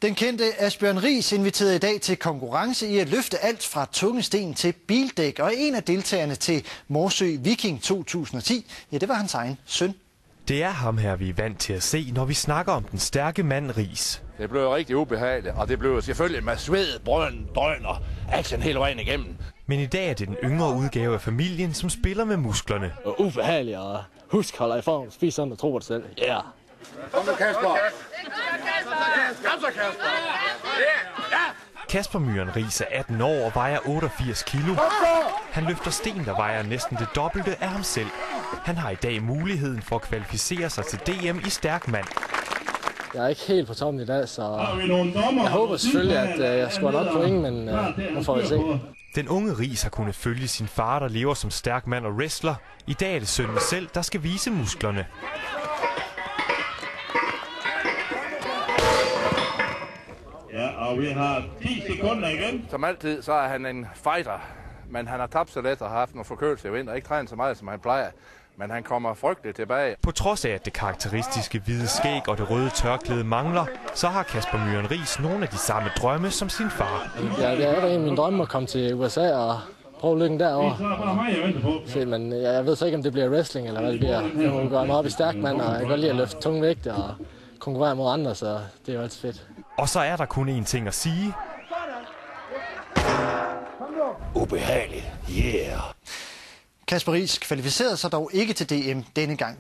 Den kendte Asbjørn Riis inviterede i dag til konkurrence i at løfte alt fra tunge sten til bildæk, og en af deltagerne til Morsø Viking 2010, ja, det var hans egen søn. Det er ham her, vi er vant til at se, når vi snakker om den stærke mand Riis. Det blev rigtig ubehageligt, og det blev selvfølgelig med sved, brøn, drøn og action hele vejen igennem. Men i dag er det den yngre udgave af familien, som spiller med musklerne. Ubehageligt og husk, holder i form, spis sådan og tro på dig selv. Ja. Yeah. Kom så, Kasper! Kom så, Kasper! Kasper Myhren Riis er 18 år og vejer 88 kilo. Han løfter sten, der vejer næsten det dobbelte af ham selv. Han har i dag muligheden for at kvalificere sig til DM i stærk mand. Jeg er ikke helt på toppen i dag, så jeg håber selvfølgelig, at jeg scorer nok point, men nu får vi se. Den unge Riis har kunnet følge sin far, der lever som stærk mand og wrestler. I dag er det sønnen selv, der skal vise musklerne. Ja, og vi har 10 sekunder igen. Som altid, så er han en fighter, men han har tabt så let og har haft nogle forkølelse i vinter. Ikke trænet så meget, som han plejer, men han kommer frygteligt tilbage. På trods af, at det karakteristiske hvide skæg og det røde tørklæde mangler, så har Kasper Myhren Riis nogle af de samme drømme som sin far. Ja, det er en af mine drømme at komme til USA og prøve lykken derovre. Men jeg ved så ikke, om det bliver wrestling eller hvad det bliver. Jeg må gøre mig op i stærk mand, og jeg kan godt lide at løfte tunge vægte og konkurrere mod andre, så det er jo altid fedt. Og så er der kun én ting at sige. Ubehageligt. Yeah. Kasper Riis kvalificerede sig dog ikke til DM denne gang.